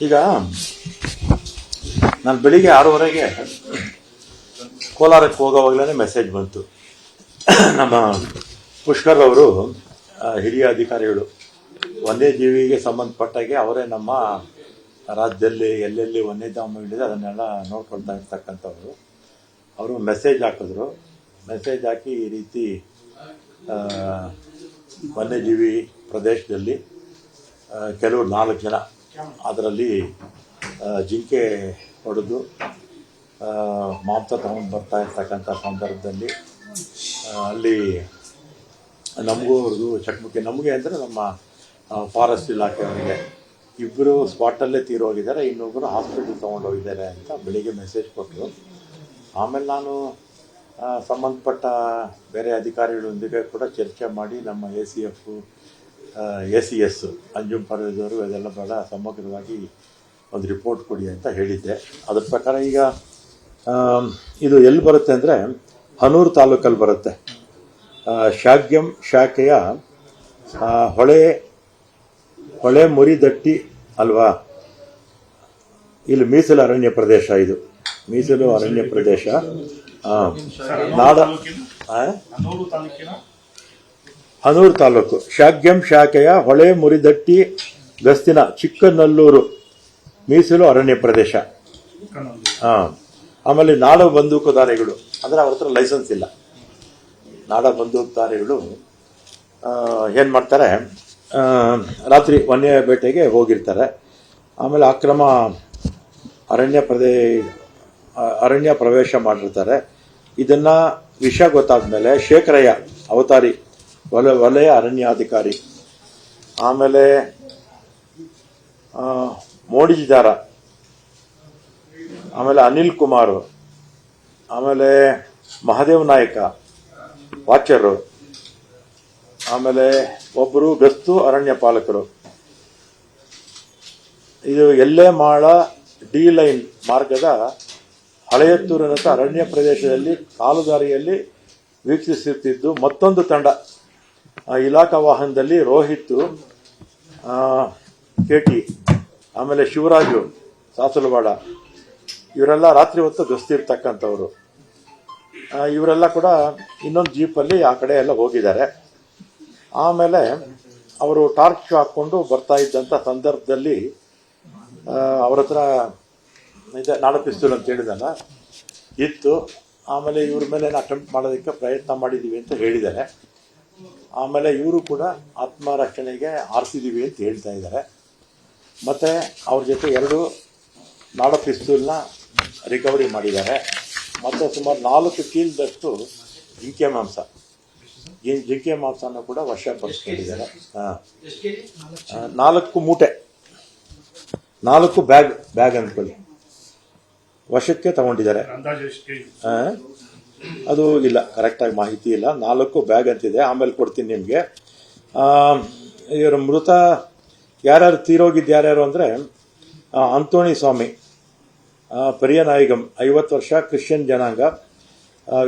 ಈಗ ನಾನು ಬೆಳಿಗ್ಗೆ 6:30ಗೆ ಕೋಲಾರಕ್ಕೆ ಹೋಗೋವಾಗಲೇ ಮೆಸೇಜ್ ಬಂತು. ನಮ್ಮ ಪುಷ್ಕರ್ ಅವರು ಹಿರಿಯ ಅಧಿಕಾರಿಗಳು, ವನ್ಯಜೀವಿಗೆ ಸಂಬಂಧಪಟ್ಟಾಗೆ ಅವರೇ ನಮ್ಮ ರಾಜ್ಯದಲ್ಲಿ ಎಲ್ಲೆಲ್ಲಿ ವನ್ಯಧಾಮಗಳಿದೆ ಅದನ್ನೆಲ್ಲ ನೋಡ್ಕೊಳ್ತಾ ಇರ್ತಕ್ಕಂಥವ್ರು. ಅವರು ಮೆಸೇಜ್ ಹಾಕಿದ್ರು. ಮೆಸೇಜ್ ಹಾಕಿ ಈ ರೀತಿ ವನ್ಯಜೀವಿ ಪ್ರದೇಶದಲ್ಲಿ ಕೆಲವರು 4 ಜನ ಅದರಲ್ಲಿ ಜಿಂಕೆ ಹೊಡೆದು ಮಾಂಸ ತಗೊಂಡು ಬರ್ತಾ ಇರ್ತಕ್ಕಂಥ ಸಂದರ್ಭದಲ್ಲಿ ಅಲ್ಲಿ ನಮಗೂ ಅವ್ರಿಗೂ ಚಕಮಕಿ, ನಮಗೆ ಅಂದರೆ ನಮ್ಮ ಫಾರೆಸ್ಟ್ ಇಲಾಖೆಯವರಿಗೆ ಇಬ್ಬರು ಸ್ಪಾಟಲ್ಲೇ ತೀರೋಗಿದ್ದಾರೆ, ಇನ್ನೊಬ್ಬರು ಹಾಸ್ಪಿಟಲ್ ತೊಗೊಂಡೋಗಿದ್ದಾರೆ ಅಂತ ಬೆಳಿಗ್ಗೆ ಮೆಸೇಜ್ ಕೊಟ್ಟರು. ಆಮೇಲೆ ನಾನು ಸಂಬಂಧಪಟ್ಟ ಬೇರೆ ಅಧಿಕಾರಿಗಳೊಂದಿಗೆ ಕೂಡ ಚರ್ಚೆ ಮಾಡಿ ನಮ್ಮ ACF ACS ಅಂಜುಮ್ ಪರ್ವೇಜ್ ಅವರು ಇದೆಲ್ಲ ಬೇಡ, ಸಮಗ್ರವಾಗಿ ಒಂದು ರಿಪೋರ್ಟ್ ಕೊಡಿ ಅಂತ ಹೇಳಿದ್ದೆ. ಅದ್ರ ಪ್ರಕಾರ ಈಗ ಇದು ಎಲ್ಲಿ ಬರುತ್ತೆ ಅಂದರೆ ಹನೂರು ತಾಲೂಕಲ್ಲಿ ಬರುತ್ತೆ. ಶಾಗ್ಯಂ ಶಾಖೆಯ ಹೊಳೆ ಮುರಿದಟ್ಟಿ ಅಲ್ವಾ, ಇಲ್ಲಿ ಮೀಸಲು ಅರಣ್ಯ ಪ್ರದೇಶ, ಇದು ಮೀಸಲು ಅರಣ್ಯ ಪ್ರದೇಶ. ಹನೂರು ತಾಲೂಕು ಶಾಗ್ಯಂ ಶಾಖೆಯ ಹೊಳೆ ಮುರಿದಟ್ಟಿ ಗಸ್ತಿನ ಚಿಕ್ಕನಲ್ಲೂರು ಮೀಸಲು ಅರಣ್ಯ ಪ್ರದೇಶ. ಆಮೇಲೆ ನಾಡ ಬಂದೂಕುದಾರಿಗಳು ಅಂದರೆ ಅವ್ರ ಹತ್ರ ಲೈಸೆನ್ಸ್ ಇಲ್ಲ. ನಾಡ ಬಂದೂಕುದಾರಿಗಳು ಏನು ಮಾಡ್ತಾರೆ, ರಾತ್ರಿ ವನ್ಯ ಬೇಟೆಗೆ ಹೋಗಿರ್ತಾರೆ. ಆಮೇಲೆ ಅಕ್ರಮ ಅರಣ್ಯ ಪ್ರವೇಶ ಮಾಡಿರ್ತಾರೆ. ಇದನ್ನು ವಿಷಯ ಗೊತ್ತಾದ ಮೇಲೆ ಶೇಖರಯ್ಯ ಅವತಾರಿ ವಲಯ ಅರಣ್ಯಾಧಿಕಾರಿ, ಆಮೇಲೆ ಮೋಡಿಜಿದಾರ, ಆಮೇಲೆ ಅನಿಲ್ ಕುಮಾರ್, ಆಮೇಲೆ ಮಹಾದೇವ್ ನಾಯಕ ವಾಚರು, ಆಮೇಲೆ ಒಬ್ಬರು ಗಸ್ತು ಅರಣ್ಯ ಪಾಲಕರು. ಇದು ಎಲ್ಲೆಮಾಳ ಡಿ ಲೈನ್ ಮಾರ್ಗದ ಹಳೆಯತ್ತೂರಿನಂತ ಅರಣ್ಯ ಪ್ರದೇಶದಲ್ಲಿ ಕಾಲುದಾರಿಯಲ್ಲಿ ವೀಕ್ಷಿಸುತ್ತಿದ್ದು ಮತ್ತೊಂದು ತಂಡ ಇಲಾಖಾ ವಾಹನದಲ್ಲಿ ರೋಹಿತ್ KT, ಆಮೇಲೆ ಶಿವರಾಜು ಸಾಸಲವಾಡ, ಇವರೆಲ್ಲ ರಾತ್ರಿ ಹೊತ್ತು ಗಸ್ತಿರ್ತಕ್ಕಂಥವ್ರು. ಇವರೆಲ್ಲ ಕೂಡ ಇನ್ನೊಂದು ಜೀಪಲ್ಲಿ ಆ ಕಡೆ ಎಲ್ಲ ಹೋಗಿದ್ದಾರೆ. ಆಮೇಲೆ ಅವರು ಟಾರ್ಚ್ ಹಾಕ್ಕೊಂಡು ಬರ್ತಾ ಇದ್ದಂಥ ಸಂದರ್ಭದಲ್ಲಿ ಅವ್ರ ಹತ್ರ ಇದೆ ನಾಡ ಪಿಸ್ತೂಲ್ ಅಂತ ಹೇಳಿದಲ್ಲ ಇತ್ತು. ಆಮೇಲೆ ಇವ್ರ ಮೇಲೆ ಅಟೆಂಪ್ಟ್ ಮಾಡೋದಕ್ಕೆ ಪ್ರಯತ್ನ ಮಾಡಿದ್ದೀವಿ ಅಂತ ಹೇಳಿದ್ದಾರೆ. ಆಮೇಲೆ ಇವರು ಕೂಡ ಆತ್ಮರಕ್ಷಣೆಗೆ ಆರಿಸಿದ್ದೀವಿ ಅಂತ ಹೇಳ್ತಾ ಇದ್ದಾರೆ. ಮತ್ತು ಅವ್ರ ಜೊತೆ 2 ನಾಡ ಪಿಸ್ತೂಲ್ನ ರಿಕವರಿ ಮಾಡಿದ್ದಾರೆ. ಮತ್ತು ಸುಮಾರು 4 ಕೀಲದಷ್ಟು ಜಿಂಕೆ ಮಾಂಸನ ಕೂಡ ವಶಪಡಿಸ್ಕೊಂಡಿದ್ದಾರೆ. 4 ಮೂಟೆ, 4 ಬ್ಯಾಗ್ ಅಂದ್ಕೊಳ್ಳಿ, ವಶಕ್ಕೆ ತಗೊಂಡಿದ್ದಾರೆ. ಅದು ಇಲ್ಲ, ಕರೆಕ್ಟಾಗಿ ಮಾಹಿತಿ ಇಲ್ಲ. 4 ಬ್ಯಾಗ್ ಅಂತಿದೆ, ಆಮೇಲೆ ಕೊಡ್ತೀನಿ ನಿಮಗೆ. ಇವರು ಮೃತ ಯಾರ್ಯಾರು ತೀರೋಗಿದ್ದು ಯಾರ್ಯಾರು ಅಂದರೆ ಅಂತೋಣಿ ಸ್ವಾಮಿ, ಪೆರಿಯನಾಯಿಗಂ 50 ವರ್ಷ, ಕ್ರಿಶ್ಚಿಯನ್ ಜನಾಂಗ,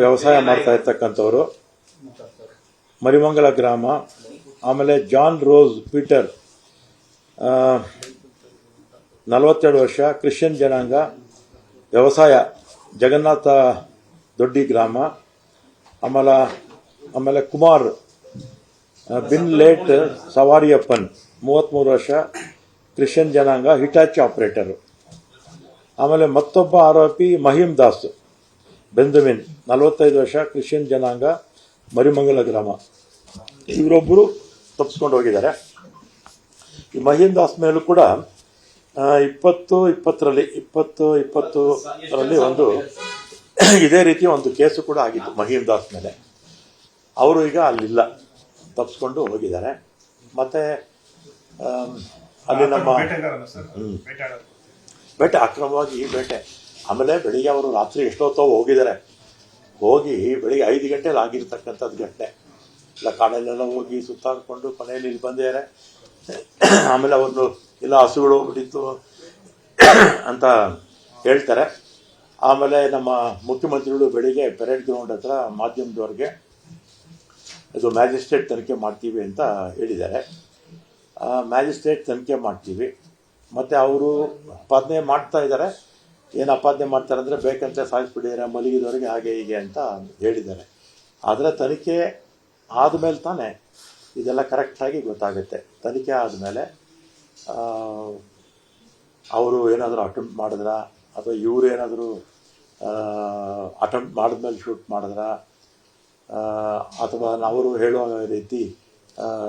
ವ್ಯವಸಾಯ ಮಾಡ್ತಾ ಇರ್ತಕ್ಕಂಥವ್ರು, ಮರಿಮಂಗಲ ಗ್ರಾಮ. ಆಮೇಲೆ ಜಾನ್ ರೋಸ್ ಪೀಟರ್ 42 ವರ್ಷ, ಕ್ರಿಶ್ಚಿಯನ್ ಜನಾಂಗ, ವ್ಯವಸಾಯ, ಜಗನ್ನಾಥ ದೊಡ್ಡಿ ಗ್ರಾಮ. ಆಮೇಲೆ ಕುಮಾರ್ ಬಿನ್ ಲೇಟ್ ಸವಾರಿಯಪ್ಪನ್ 33 ವರ್ಷ, ಕ್ರಿಶ್ಚಿಯನ್ ಜನಾಂಗ, ಹಿಟಾಚಿ ಆಪರೇಟರು. ಆಮೇಲೆ ಮತ್ತೊಬ್ಬ ಆರೋಪಿ ಮಹೀಮ್ ದಾಸ್ ಬೆಂಜಮಿನ್ 45 ವರ್ಷ, ಕ್ರಿಶ್ಚಿಯನ್ ಜನಾಂಗ, ಮರಿಮಂಗಲ ಗ್ರಾಮ. ಇವರೊಬ್ಬರು ತಪ್ಪಿಸ್ಕೊಂಡು ಹೋಗಿದ್ದಾರೆ. ಈ ಮಹೀಮ್ ದಾಸ್ ಮೇಲೂ ಕೂಡ 2020ರಲ್ಲಿ ಒಂದು ಇದೇ ರೀತಿ ಒಂದು ಕೇಸು ಕೂಡ ಆಗಿತ್ತು ಮಹೀಮ್ ದಾಸ್ ಮೇಲೆ. ಅವರು ಈಗ ಅಲ್ಲಿಲ್ಲ, ತಪ್ಪಿಸ್ಕೊಂಡು ಹೋಗಿದ್ದಾರೆ. ಮತ್ತೆ ಅಲ್ಲಿ ನಮ್ಮ ಬೇಟೆ, ಅಕ್ರಮವಾಗಿ ಬೇಟೆ. ಆಮೇಲೆ ಬೆಳಿಗ್ಗೆ ಅವರು ರಾತ್ರಿ ಎಷ್ಟೊತ್ತೋ ಹೋಗಿದ್ದಾರೆ. ಹೋಗಿ ಬೆಳಿಗ್ಗೆ 5 ಗಂಟೆಲಿ ಆಗಿರ್ತಕ್ಕಂಥದ್ದು ಘಟನೆ. ಇಲ್ಲ ಕಾಡಲ್ಲೆಲ್ಲ ಹೋಗಿ ಸುತ್ತಾಡಿಕೊಂಡು ಕೊನೆಯಲ್ಲಿ ಇಲ್ಲಿ ಬಂದಿದ್ದಾರೆ. ಆಮೇಲೆ ಅವ್ರನ್ನು ಇಲ್ಲ ಹಸುಗಳು ಹೋಗ್ಬಿಟ್ಟಿತ್ತು ಅಂತ ಹೇಳ್ತಾರೆ. ಆಮೇಲೆ ನಮ್ಮ ಮುಖ್ಯಮಂತ್ರಿಗಳು ಬೆಳಿಗ್ಗೆ ಪೆರೇಡ್ ಗ್ರೌಂಡ್ ಹತ್ರ ಮಾಧ್ಯಮದವ್ರಿಗೆ ಇದು ಮ್ಯಾಜಿಸ್ಟ್ರೇಟ್ ತನಿಖೆ ಮಾಡ್ತೀವಿ ಅಂತ ಹೇಳಿದ್ದಾರೆ. ಮ್ಯಾಜಿಸ್ಟ್ರೇಟ್ ತನಿಖೆ ಮಾಡ್ತೀವಿ. ಮತ್ತು ಅವರು ಅಪಾದನೆ ಮಾಡ್ತಾ ಇದ್ದಾರೆ. ಏನು ಅಪಾದನೆ ಮಾಡ್ತಾರೆ ಅಂದರೆ ಬೇಕಂತ ಸಾಯಿಸ್ಬಿಟ್ಟಿದ್ದಾರೆ ಮಲಗಿದವರಿಗೆ ಹಾಗೆ ಹೀಗೆ ಅಂತ ಹೇಳಿದ್ದಾರೆ. ಆದರೆ ತನಿಖೆ ಆದಮೇಲೆ ತಾನೇ ಇದೆಲ್ಲ ಕರೆಕ್ಟಾಗಿ ಗೊತ್ತಾಗುತ್ತೆ. ತನಿಖೆ ಆದಮೇಲೆ ಅವರು ಏನಾದರೂ ಅಟೆಂಪ್ಟ್ ಮಾಡಿದ್ರ ಅಥವಾ ಇವರು ಏನಾದರೂ ಅಟೆಂಪ್ಟ್ ಮಾಡಿದ್ಮೇಲೆ ಶೂಟ್ ಮಾಡಿದ್ರ ಅಥವಾ ಅವರು ಹೇಳುವ ರೀತಿ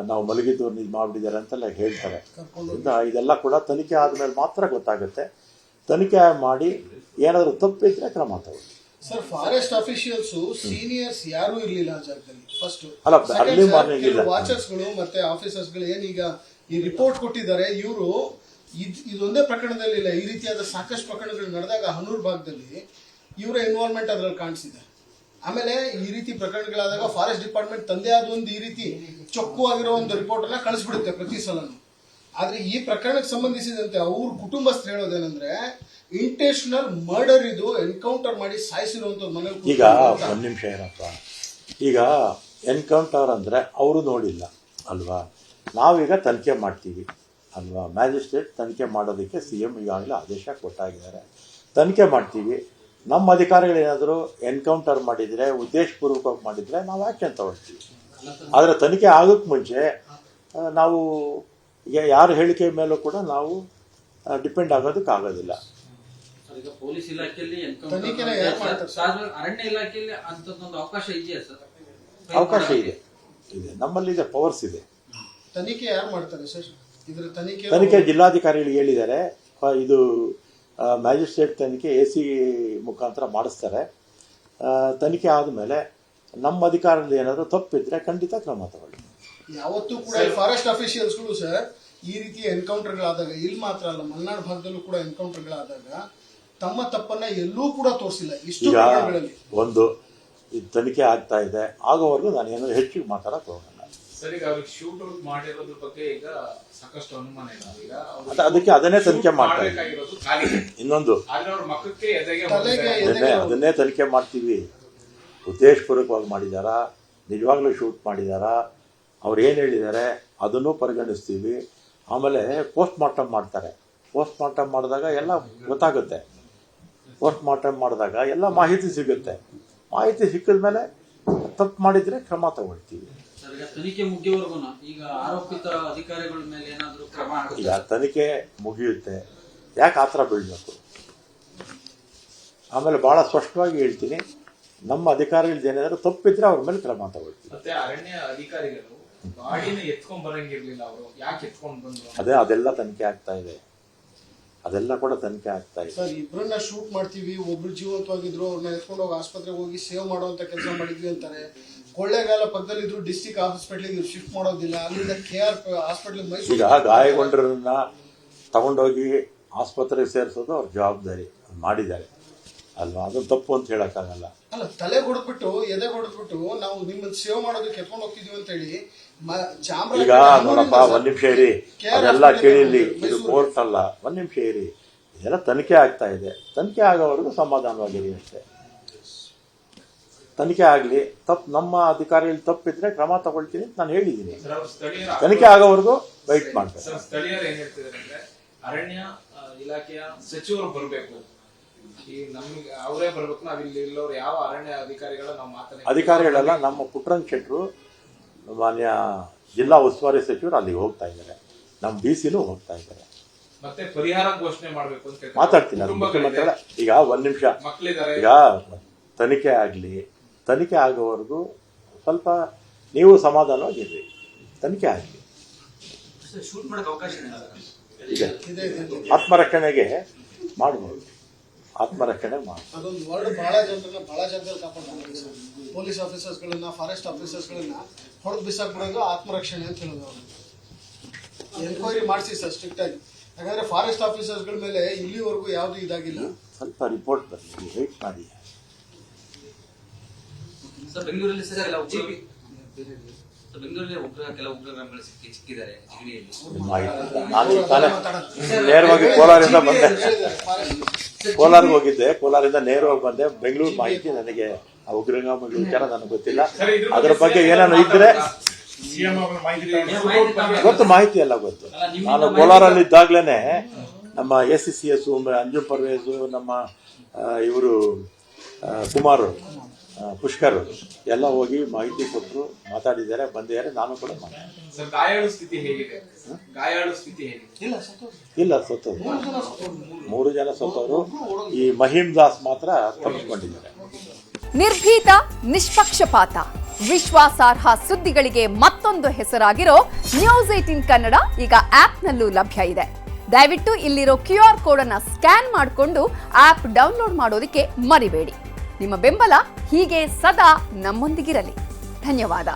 ನಾವು ಮಲಗಿದ್ದವ್ರನ್ನ ಇದು ಮಾಡಿಬಿಟ್ಟಿದ್ದಾರೆ ಅಂತೆಲ್ಲ ಹೇಳ್ತಾರೆ. ಇದೆಲ್ಲ ಕೂಡ ತನಿಖೆ ಆದಮೇಲೆ ಮಾತ್ರ ಗೊತ್ತಾಗುತ್ತೆ. ತನಿಖೆ ಮಾಡಿ ಏನಾದರೂ ತಪ್ಪಿದ್ರೆ ಕ್ರಮ ತಗೊಳ್ಳಿ. ಸರ್, ಫಾರೆಸ್ಟ್ ಆಫೀಷಿಯಲ್ಸ್ ಸೀನಿಯರ್ಸ್ ಯಾರು ಇರಲಿಲ್ಲ ಆ ಜಾಗದಲ್ಲಿ. ಫಸ್ಟ್ ಅಲ್ಲ, ಅರ್ಲಿ ಮಾರ್ನಿಂಗ್ ಇಲ್ಲ. ವಾಚರ್ಸ್ಗಳು ಮತ್ತೆ ಆಫೀಸರ್ಸ್ಗಳು ಏನೀಗ ಈ ರಿಪೋರ್ಟ್ ಕೊಟ್ಟಿದ್ದಾರೆ, ಇವರು ಇದೊಂದೇ ಪ್ರಕರಣದಲ್ಲಿ ಇಲ್ಲ, ಈ ರೀತಿಯಾದ ಸಾಕಷ್ಟು ಪ್ರಕರಣಗಳು ನಡೆದಾಗ ಹನೂರ್ ಭಾಗದಲ್ಲಿ ಇವರ ಇನ್ವಾಲ್ವ್ಮೆಂಟ್ ಅದ್ರಲ್ಲಿ ಕಾಣಿಸಿದೆ. ಆಮೇಲೆ ಈ ರೀತಿ ಪ್ರಕರಣಗಳಾದಾಗ ಫಾರೆಸ್ಟ್ ಡಿಪಾರ್ಟ್ಮೆಂಟ್ ತಂದೆ ಆದ ಒಂದು ಈ ರೀತಿ ಚೊಕ್ಕವಾಗಿರೋ ಒಂದು ರಿಪೋರ್ಟ್ ಅನ್ನ ಕಳಿಸ್ಬಿಡುತ್ತೆ ಪ್ರತಿ ಸಲನು. ಆದ್ರೆ ಈ ಪ್ರಕರಣಕ್ಕೆ ಸಂಬಂಧಿಸಿದಂತೆ ಅವ್ರ ಕುಟುಂಬಸ್ಥರು ಹೇಳೋದೇನಂದ್ರೆ ಇಂಟೆನ್ಷನಲ್ ಮರ್ಡರ್ ಇದು, ಎನ್ಕೌಂಟರ್ ಮಾಡಿ ಸಾಯಿಸಿರುವಂತ ಮನೆ. ಈಗ ಒಂದ್ ನಿಮಿಷ ಏನಪ್ಪ, ಈಗ ಎನ್ಕೌಂಟರ್ ಅಂದ್ರೆ ಅವರು ನೋಡಿಲ್ಲ ಅಲ್ವಾ, ನಾವೀಗ ತನಿಖೆ ಮಾಡ್ತೀವಿ ಅಲ್ವಾ. ಮ್ಯಾಜಿಸ್ಟ್ರೇಟ್ ತನಿಖೆ ಮಾಡೋದಕ್ಕೆ CM ಈಗಾಗಲೇ ಆದೇಶ ಕೊಟ್ಟಾಗಿದ್ದಾರೆ. ತನಿಖೆ ಮಾಡ್ತೀವಿ. ನಮ್ಮ ಅಧಿಕಾರಿಗಳೇನಾದರೂ ಎನ್ಕೌಂಟರ್ ಮಾಡಿದರೆ, ಉದ್ದೇಶಪೂರ್ವಕವಾಗಿ ಮಾಡಿದರೆ ನಾವು ಆ್ಯಕ್ಷನ್ ತಗೊಳ್ತೀವಿ. ಆದರೆ ತನಿಖೆ ಆಗೋಕ್ಕೆ ಮುಂಚೆ ನಾವು ಈಗ ಯಾರ ಹೇಳಿಕೆ ಮೇಲೂ ಕೂಡ ನಾವು ಡಿಪೆಂಡ್ ಆಗೋದಕ್ಕಾಗೋದಿಲ್ಲ. ಈಗ ಪೊಲೀಸ್ ಇಲಾಖೆಯಲ್ಲಿ ಅರಣ್ಯ ಇಲಾಖೆಯಲ್ಲಿ ಅಂತದೊಂದು ಅವಕಾಶ ಇದೆಯಾ ಸರ್? ಅವಕಾಶ ಇದೆ, ನಮ್ಮಲ್ಲಿ ಇದೆ, ಪವರ್ಸ್ ಇದೆ. ತನಿಖೆ ಯಾರು ಮಾಡ್ತಾರೆ ಸರ್? ಇದ್ರ ತನಿಖೆ ಜಿಲ್ಲಾಧಿಕಾರಿಗಳಿಗೆ ಹೇಳಿದ್ದಾರೆ. ಇದು ಮ್ಯಾಜಿಸ್ಟ್ರೇಟ್ ತನಿಖೆ AC ಮುಖಾಂತರ ಮಾಡಿಸ್ತಾರೆ. ತನಿಖೆ ಆದಮೇಲೆ ನಮ್ಮ ಅಧಿಕಾರದಲ್ಲಿ ಏನಾದರೂ ತಪ್ಪಿದ್ರೆ ಖಂಡಿತ ಕ್ರಮ ತಗೊಳ್ಳಿ. ಯಾವತ್ತೂ ಕೂಡ ಫಾರೆಸ್ಟ್ ಆಫೀಷಿಯಲ್ಸ್ಗಳು ಸರ್ ಈ ರೀತಿ ಎನ್ಕೌಂಟರ್ಗಳಾದಾಗ, ಇಲ್ಲಿ ಮಾತ್ರ ಅಲ್ಲ ಮಲೆನಾಡು ಭಾಗದಲ್ಲೂ ಕೂಡ ಎನ್ಕೌಂಟರ್ಗಳಾದಾಗ ತಮ್ಮ ತಪ್ಪನ್ನ ಎಲ್ಲೂ ಕೂಡ ತೋರಿಸಿಲ್ಲ. ಇಷ್ಟು ಒಂದು ಇದು ತನಿಖೆ ಆಗ್ತಾ ಇದೆ, ಆಗೋವರೆಗೂ ನಾನು ಏನಾದ್ರು ಹೆಚ್ಚಿಗೆ ಮಾತಾಡಕ್ ಹೋಗಲ್ಲ. ಸರಿ, ಅವ್ರಿಗೆ ಶೂಟ್ ಮಾಡಿರೋದ್ರ ಬಗ್ಗೆ ಈಗ ಸಾಕಷ್ಟು ಅನುಮಾನ ಇದೆ. ಅದಕ್ಕೆ ಅದನ್ನೇ ತನಿಖೆ ಮಾಡ್ತಾ ಇನ್ನೊಂದು ಅದನ್ನೇ ತನಿಖೆ ಮಾಡ್ತೀವಿ. ಉದ್ದೇಶಪೂರ್ವಕವಾಗಿ ಮಾಡಿದಾರಾ, ನಿಜವಾಗ್ಲೂ ಶೂಟ್ ಮಾಡಿದಾರಾ, ಅವ್ರು ಏನು ಹೇಳಿದ್ದಾರೆ ಅದನ್ನು ಪರಿಗಣಿಸ್ತೀವಿ. ಆಮೇಲೆ ಪೋಸ್ಟ್ ಮಾರ್ಟಮ್ ಮಾಡ್ತಾರೆ. ಪೋಸ್ಟ್ ಮಾರ್ಟಮ್ ಮಾಡಿದಾಗ ಎಲ್ಲ ಗೊತ್ತಾಗುತ್ತೆ. ಪೋಸ್ಟ್ ಮಾರ್ಟಮ್ ಮಾಡಿದಾಗ ಎಲ್ಲ ಮಾಹಿತಿ ಸಿಗುತ್ತೆ. ಮಾಹಿತಿ ಸಿಕ್ಕಿದ ಮೇಲೆ ತಪ್ಪು ಮಾಡಿದ್ರೆ ಕ್ರಮ ತಗೊಳ್ತೀವಿ. ತನಿಖೆ ಮುಗಿಯವರೆಗೂ ಈಗ ಆರೋಪಿತ ಅಧಿಕಾರಿಗಳ ಮೇಲೆ ಏನಾದರೂ ಕ್ರಮ ಆಗುತ್ತೆ? ಈಗ ತನಿಖೆ ಮುಗಿಯುತ್ತೆ, ಯಾಕೆ ಆತರ ಬೀಳಬೇಕು? ಆಮೇಲೆ ಬಹಳ ಸ್ಪಷ್ಟವಾಗಿ ಹೇಳ್ತೀನಿ, ನಮ್ಮ ಅಧಿಕಾರಿಗಳು ಏನಾದರೂ ತಪ್ಪಿದ್ರೆ ಅವ್ರ ಮೇಲೆ ಕ್ರಮ ತಗೊಳ್ತೀವಿ. ಮತ್ತೆ ಅರಣ್ಯ ಅಧಿಕಾರಿಗಳು ಗಾಡಿನ ಎತ್ಕೊಂಡ್ ಬರಂಗಿರ್ಲಿಲ್ಲ, ಅವರು ಯಾಕೆ ಎತ್ಕೊಂಡ್ ಬಂದ್ರು? ಅದೆಲ್ಲ ತನಿಖೆ ಆಗ್ತಾ ಇದೆ. ಅದೆಲ್ಲ ಕೂಡ ತನಿಖೆ ಆಗ್ತಾ ಇದೆ. ಸರ್, ಇಬ್ಬರನ್ನ ಶೂಟ್ ಮಾಡ್ತೀವಿ, ಒಬ್ರು ಜೀವಂತವಾಗಿದ್ರು, ಅವ್ರನ್ನ ಎತ್ಕೊಂಡು ಹೋಗಿ ಆಸ್ಪತ್ರೆಗೆ ಹೋಗಿ ಸೇವ್ ಮಾಡುವಂತ ಕೆಲಸ ಮಾಡಿದ್ವಿ ಅಂತಾರೆ. ಕೊಳ್ಳೇಗಾಲ ಪಕ್ಕದಲ್ಲಿದ್ರು ಡಿಸ್ಟಿಕ್ ಹಾಸ್ಪಿಟ್ಲಿಗೆ ಶಿಫ್ಟ್ ಮಾಡೋದಿಲ್ಲ, ಅಲ್ಲಿಂದ KR ಹಾಸ್ಪಿಟ್ಲಿಗೆ ಮೈಸೂರು. ಈಗ ಗಾಯಗೊಂಡರನ್ನ ತಗೊಂಡೋಗಿ ಆಸ್ಪತ್ರೆಗೆ ಸೇರಿಸೋದು ಅವ್ರ ಜವಾಬ್ದಾರಿ, ಮಾಡಿದ್ದಾರೆ ಅಲ್ವಾ. ಅದನ್ನು ತಪ್ಪು ಅಂತ ಹೇಳಕ್ಕಾಗಲ್ಲ. ಅಲ್ಲ, ತಲೆ ಹೊಡೆದ್ಬಿಟ್ಟು ಎದೆ ಹೊಡೆದ್ಬಿಟ್ಟು ನಾವು ನಿಮ್ಮನ್ನ ಸೇವ್ ಮಾಡೋದಕ್ಕೆ ಎತ್ಕೊಂಡು ಹೋಗ್ತಿದೀವಿ ಅಂತ ಹೇಳಿ ಈಗ ನೋಡಪ್ಪ, ಒಂದ್ ನಿಮಿಷ ಇರಿ, ಅದೆಲ್ಲ ಕೇಳಿಲ್ಲಿ. ಇದು ಕೋರ್ಟ್ ಅಲ್ಲ, ಒಂದ್ ನಿಮಿಷ ಇರಿ. ಇದೆಲ್ಲ ತನಿಖೆ ಆಗ್ತಾ ಇದೆ. ತನಿಖೆ ಆಗೋವರೆಗೂ ಸಮಾಧಾನವಾಗಿರಿ ಅಷ್ಟೇ. ತನಿಖೆ ಆಗಲಿ, ನಮ್ಮ ಅಧಿಕಾರಿಗಳು ತಪ್ಪಿದ್ರೆ ಕ್ರಮ ತಗೊಳ್ತೀನಿ ಅಂತ ನಾನು ಹೇಳಿದ್ದೀನಿ. ತನಿಖೆ ಆಗೋವರೆಗೂ ವೈಟ್ ಮಾಡ್ತಾರೆ. ಸ್ಥಳೀಯರು ಏನ್ ಹೇಳ್ತಿದ್ದಾರೆ ಅಂದ್ರೆ ಅರಣ್ಯ ಇಲಾಖೆಯ ಸಚಿವರು ಬರಬೇಕು, ಈ ನಮ್ಗೆ ಅವರೇ ಬರ್ಬೇಕು, ನಾವಿಲ್ಲಿ ಇಲ್ಲವ್ರು ಯಾವ ಅರಣ್ಯ ಅಧಿಕಾರಿಗಳ ನಾವು ಮಾತಾಡ ಅಧಿಕಾರಿಗಳೆಲ್ಲ ನಮ್ಮ ಪುಟ್ಟರಂಗ ಶೆಟ್ಟರು ಮಾನ್ಯ ಜಿಲ್ಲಾ ಉಸ್ತುವಾರಿ ಸಚಿವರು ಅಲ್ಲಿಗೆ ಹೋಗ್ತಾ ಇದ್ದಾರೆ. ನಮ್ಮ DC ಹೋಗ್ತಾ ಇದ್ದಾರೆ. ಮತ್ತೆ ಪರಿಹಾರ ಘೋಷಣೆ ಮಾಡಬೇಕು ಅಂತ ಮಾತಾಡ್ತೀನಿ. ಈಗ ಒಂದ್ ನಿಮಿಷ, ಈಗ ತನಿಖೆ ಆಗ್ಲಿ, ತನಿಖೆ ಆಗೋವರೆಗೂ ಸ್ವಲ್ಪ ನೀವು ಸಮಾಧಾನವಾಗಿರ್ರಿ. ತನಿಖೆ ಆಗಲಿ. ಈಗ ಆತ್ಮರಕ್ಷಣೆಗೆ ಮಾಡಬಹುದು, ಆತ್ಮರಕ್ಷಣೆ ಮಾಡಿ. ಅದೊಂದು ವರ್ಡ್ ಬಹಳ ಜನರಲ್ಲಿ ಕಾಪಾಡ್ತಾರೆ. ಪೊಲೀಸ್ ಆಫೀಸರ್ಸ್ಗಳನ್ನ, ಫಾರೆಸ್ಟ್ ಆಫೀಸರ್ಸ್ಗಳನ್ನ ಹೊಡೆದು ಬಿಸಾಕ್ಬಿಡೋದು ಆತ್ಮರಕ್ಷಣೆ ಅಂತ ಹೇಳೋದು. ಎನ್ಕ್ವೈರಿ ಮಾಡಿಸಿ ಸರ್ ಸ್ಟ್ರಿಕ್ಟ್ ಆಗಿ. ಯಾಕಂದ್ರೆ ಫಾರೆಸ್ಟ್ ಆಫೀಸರ್ಸ್ಗಳ ಮೇಲೆ ಇಲ್ಲಿವರೆಗೂ ಯಾವ್ದು ಇದಾಗಿಲ್ಲ. ಸ್ವಲ್ಪ ರಿಪೋರ್ಟ್ ಬರಲಿ, ವೇಟ್ ಮಾಡಿ. ಬೆಂಗಳೂರಲ್ಲಿ ಕೆಲವು ಉಗ್ರಗಾಮಿಗಳು ಸಿಕ್ಕಿದ್ದಾರೆ ಜಿಗಣಿಯಲ್ಲಿ. ನಾನು ನೇರವಾಗಿ ಕೋಲಾರಿಂದ ಬಂದೆ, ಕೋಲಾರ್ಗೆ ಹೋಗಿದ್ದೆ. ಕೋಲಾರಿಂದ ನೇರವಾಗಿ ಬಂದೆ. ಬೆಂಗಳೂರು ಮಾಹಿತಿ ನನಗೆ, ಆ ಉಗ್ರಗಾಮಿಗಳ ವಿಚಾರ ನನಗೆ ಗೊತ್ತಿಲ್ಲ. ಅದರ ಬಗ್ಗೆ ಏನೇನು ಇದ್ರೆ ಗೊತ್ತು, ಮಾಹಿತಿ ಎಲ್ಲ ಗೊತ್ತು. ನಾನು ಕೋಲಾರಲ್ಲಿ ಇದ್ದಾಗ್ಲೇನೆ ನಮ್ಮ ACCS ಅಂಜುಮ್ ಪರ್ವೇಜು, ನಮ್ಮ ಇವರು ಕುಮಾರ್, ಪುಷ್ಕರ್ ಎಲ್ಲ ಹೋಗಿ ಮಾಹಿತಿ ಕೊಟ್ಟರು, ಮಾತಾಡಿದ್ದಾರೆ, ಬಂದಿದ್ದಾರೆ. ನಾನು ಕೂಡ ಮಾತಾಡಿದೆ. ಸರ್, ಗಾಯಾಳು ಸ್ಥಿತಿ ಹೇಗಿದೆ? ಗಾಯಾಳು ಸ್ಥಿತಿ ಹೇಗಿದೆ? ಇಲ್ಲ, ಸತ್ತೋದು 3 ಜನ ಸತ್ತವರು. ಈ ಮಹೀಮ್ ದಾಸ್ ಮಾತ್ರ ತಪ್ಪಿಸ್ಕೊಂಡಿದ್ದಾರೆ. ನಿರ್ಭೀತ, ನಿಷ್ಪಕ್ಷಪಾತ, ವಿಶ್ವಾಸಾರ್ಹ ಸುದ್ದಿಗಳಿಗೆ ಮತ್ತೊಂದು ಹೆಸರಾಗಿರೋ ನ್ಯೂಸ್ 18 ಕನ್ನಡ ಈಗ ಆಪ್ನಲ್ಲೂ ಲಭ್ಯ ಇದೆ. ದಯವಿಟ್ಟು ಇಲ್ಲಿರೋ QR ಕೋಡ್ ಅನ್ನ ಸ್ಕ್ಯಾನ್ ಮಾಡಿಕೊಂಡು ಆಪ್ ಡೌನ್ಲೋಡ್ ಮಾಡೋದಕ್ಕೆ ಮರಿಬೇಡಿ. ನಿಮ್ಮ ಬೆಂಬಲ ಹೀಗೆ ಸದಾ ನಮ್ಮೊಂದಿಗಿರಲಿ. ಧನ್ಯವಾದ.